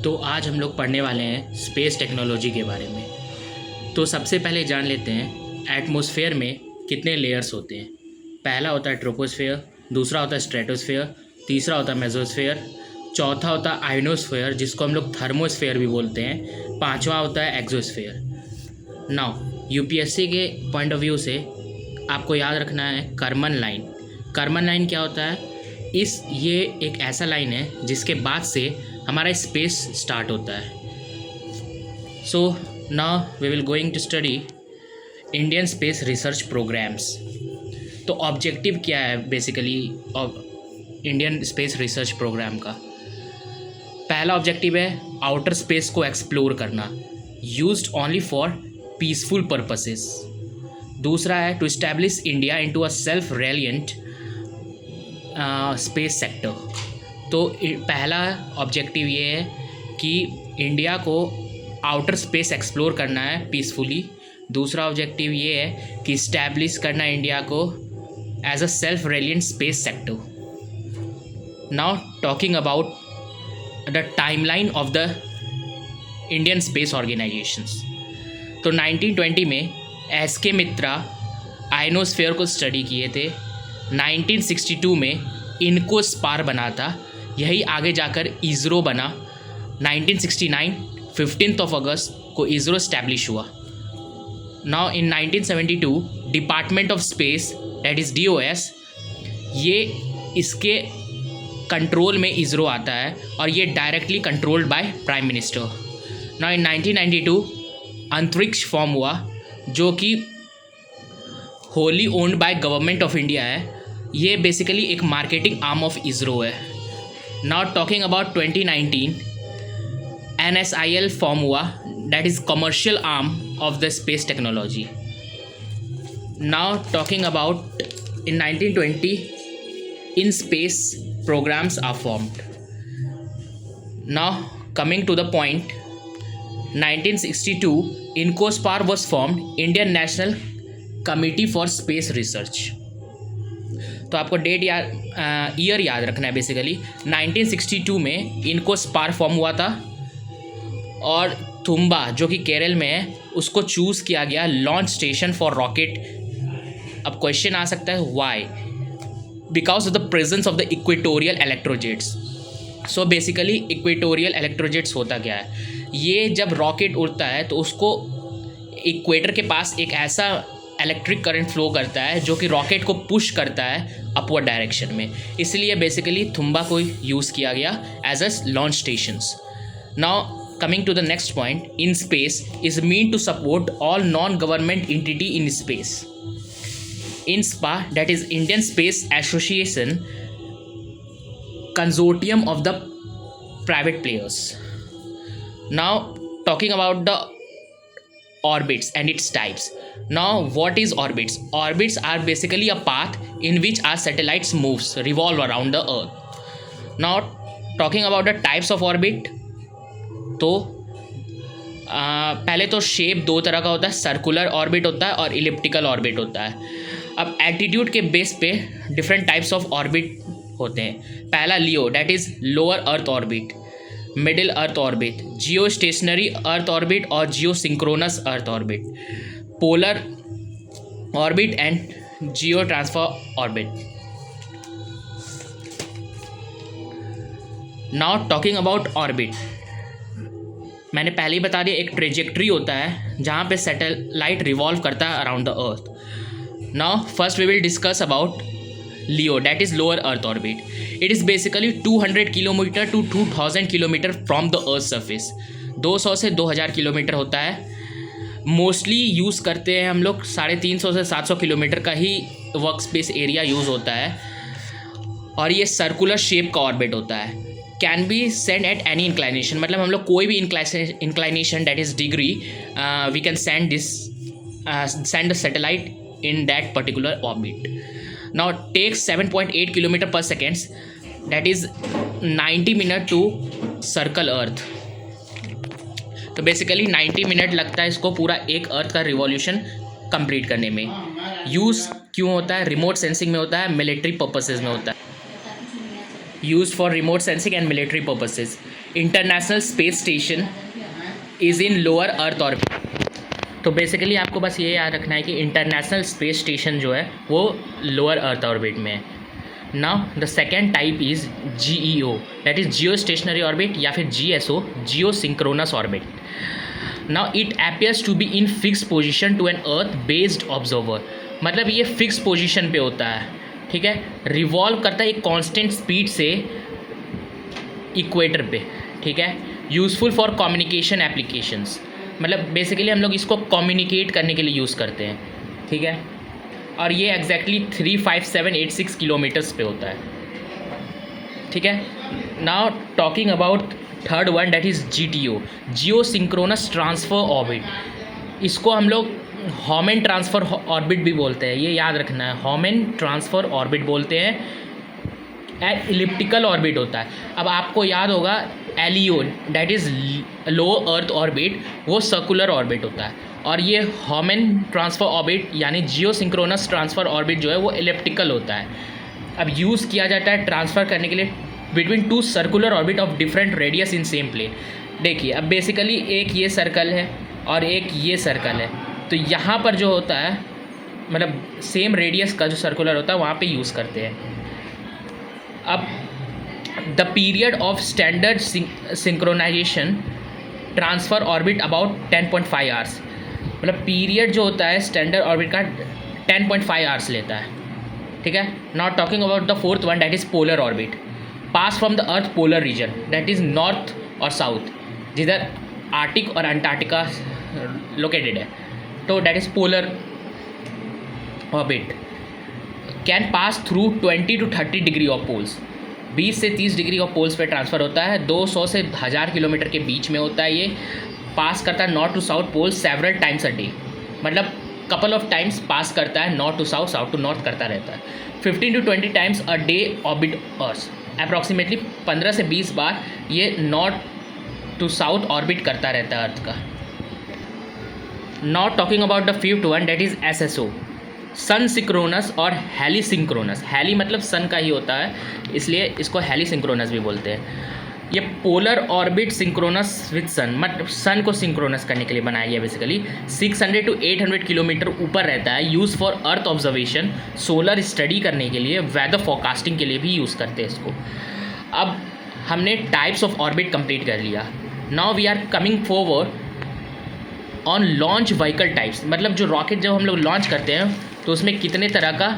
तो आज हम लोग पढ़ने वाले हैं स्पेस टेक्नोलॉजी के बारे में। तो सबसे पहले जान लेते हैं एटमॉस्फेयर में कितने लेयर्स होते हैं। पहला होता है ट्रोपोस्फेयर, दूसरा होता है स्ट्रेटोस्फेयर, तीसरा होता है मेसोस्फेयर, चौथा होता है आयनोस्फेयर जिसको हम लोग थर्मोस्फेयर भी बोलते हैं, पांचवा होता है एक्सोस्फेयर। नाउ यूपीएससी के पॉइंट ऑफ व्यू से आपको याद रखना है कर्मन लाइन। कर्मन लाइन क्या होता है? ये एक ऐसा लाइन है जिसके बाद से हमारा स्पेस स्टार्ट होता है। So now we will going to study Indian space research programs. तो ऑब्जेक्टिव क्या है basically Indian space research program का? पहला ऑब्जेक्टिव है आउटर स्पेस को एक्सप्लोर करना, used only for peaceful purposes. दूसरा है to establish India into a self reliant space sector. तो पहला ऑब्जेक्टिव ये है कि इंडिया को आउटर स्पेस एक्सप्लोर करना है पीसफुली। दूसरा ऑब्जेक्टिव ये है कि इस्टेब्लिश करना है इंडिया को as a self reliant space sector. Now talking about the timeline of the Indian space organisations. तो 1920 में एस.के. मित्रा आयनोस्फेयर को स्टडी किए थे। 1962 में इनको स्पार बना था, यही आगे जाकर इसरो बना। 1969 15 अगस्त को इसरो स्टैब्लिश हुआ। Now in 1972 department of space that is DOS, ये इसके कंट्रोल में इसरो आता है और ये directly controlled by prime minister. Now in 1992 Antariksh form हुआ जो कि wholly owned by government of India है। ये बेसिकली एक मार्केटिंग आर्म ऑफ इसरो है। Now talking about 2019 NSIL form हुआ, that is commercial arm of the space technology. Now talking about in 1920 in space programs are formed. Now coming to the point, 1962 INCOSPAR was formed, Indian National Committee for Space Research. तो आपको date year याद रखना है। Basically 1962 में INCOSPAR form हुआ था और थुम्बा जो कि केरल में है उसको चूज़ किया गया लॉन्च स्टेशन फॉर रॉकेट। अब क्वेश्चन आ सकता है why? Because of the presence of the equatorial electrojets. So basically equatorial electrojets होता क्या है? ये जब रॉकेट उड़ता है तो उसको इक्वेटर के पास एक ऐसा इलेक्ट्रिक करंट फ्लो करता है जो कि रॉकेट को पुश करता है अपवर्ड डायरेक्शन में, इसलिए बेसिकली थुम्बा को यूज़ किया गया as a launch stations. Now coming to the next point, in space is mean to support all non government entity in space. INSPA, that is Indian Space Association, consortium of the private players. Now talking about the orbits and its types. Now what is orbits? Orbits are basically a path in which our satellites revolve around the earth. Now talking about the types of orbit, तो पहले तो shape दो तरह का होता है, circular orbit होता है और इलिप्टिकल ऑर्बिट होता है। अब एल्टीट्यूड के बेस पे डिफरेंट टाइप्स ऑफ ऑर्बिट होते हैं। पहला LEO, that is lower earth orbit, middle earth orbit, geostationary earth orbit और geosynchronous earth orbit, polar orbit and geo transfer orbit. Now talking about orbit, मैंने पहले ही बता दिया एक trajectory होता है जहाँ पे सैटेलाइट रिवॉल्व करता है around the earth. Now first we will discuss about LEO, that is lower earth orbit. It is basically 200 kilometre to 2000 kilometre from the earth surface. 200 से 2000 किलोमीटर होता है। मोस्टली यूज़ करते हैं हम लोग 350 से 700 किलोमीटर का ही वर्क स्पेस एरिया यूज़ होता है और ये सर्कुलर शेप का ऑर्बिट होता है। Can be send at any inclination, मतलब हम लोग कोई भी inclination that is degree we can send the satellite in that particular orbit. Now take 7.8 kilometer per second, that is 90 minute to circle earth. तो basically 90 minute लगता है इसको पूरा एक अर्थ का रिवॉल्यूशन कंप्लीट करने में। यूज़ क्यों होता है? रिमोट सेंसिंग में होता है, मिलिट्री पर्पसेस में होता है। Use for remote sensing and military purposes. International space station is in lower earth orbit. तो बेसिकली आपको बस ये याद रखना है कि इंटरनेशनल स्पेस स्टेशन जो है वो लोअर अर्थ ऑर्बिट में है। Now the second type is GEO, that is geostationary orbit, या फिर GSO, geosynchronous orbit. Now it appears to be in fix position to an earth based observer. मतलब ये fix position पे होता है, ठीक है, रिवॉल्व करता है एक कांस्टेंट स्पीड से इक्वेटर पे, ठीक है। यूज़फुल फॉर कम्युनिकेशन एप्लीकेशंस, मतलब बेसिकली हम लोग इसको कम्युनिकेट करने के लिए यूज़ करते हैं, ठीक है। और ये एग्जैक्टली 35786 किलोमीटर्स पे होता है, ठीक है। Now talking about third one, that is GTO, Jio synchronous transfer orbit. इसको हम लोग हॉमेन ट्रांसफ़र ऑर्बिट भी बोलते हैं, ये याद रखना है, हॉमेन ट्रांसफ़र ऑर्बिट बोलते हैं। एलिप्टिकल ऑर्बिट होता है। अब आपको याद होगा LEO, that is low earth orbit, वो सर्कुलर ऑर्बिट होता है। और ये हॉमेन ट्रांसफ़र ऑर्बिट यानी जियो सिंक्रोनस ट्रांसफ़र ऑर्बिट जो है वो एलिप्टिकल होता है। अब यूज़ किया जाता है ट्रांसफ़र करने के लिए between two circular orbit of different radius in same plane. देखिए अब बेसिकली एक ये सर्कल है और एक ये सर्कल है, तो यहाँ पर जो होता है मतलब सेम रेडियस का जो सर्कुलर होता है वहाँ पे यूज़ करते हैं। अब the period of standard synchronisation transfer orbit about 10.5 hours. मतलब पीरियड जो होता है स्टैंडर्ड ऑर्बिट का 10.5 आवर्स लेता है, ठीक है। Not talking about the fourth one, that is polar orbit, pass from the earth polar region, that is north और साउथ, जिधर आर्टिक और अंटार्कटिका लोकेटेड है, तो that is polar orbit. Can pass through 20 to 30 degree of poles, 20 से 30 degree of poles पे transfer होता है। 200 से 1000 किलोमीटर के बीच में होता है। ये पास करता है north to south pole several times a day, मतलब कपल ऑफ टाइम्स पास करता है, north to south, south to north करता रहता है। 15 to 20 times a day orbit earth, approximately 15 से 20 बार ये नॉर्थ टू साउथ ऑर्बिट करता रहता है अर्थ का। Not talking about the fifth one, that is SSO, sun synchronous और हेली सिंक्रोनस। हेली मतलब सन का ही होता है, इसलिए इसको हेली सिंक्रोनस भी बोलते हैं। ये पोलर ऑर्बिट सिंक्रोनस विद सन, मतलब सन को सिंक्रोनस करने के लिए बनाया गया। बेसिकली 600 to 800 किलोमीटर ऊपर रहता है। Use for earth observation, solar study करने के लिए, वेदर फोरकास्टिंग के लिए भी यूज़ करते हैं इसको। अब हमने टाइप्स ऑफ ऑर्बिट कंप्लीट कर लिया। Now we are coming forward on launch vehicle types, मतलब जो रॉकेट जब हम लोग लॉन्च करते हैं तो उसमें कितने तरह का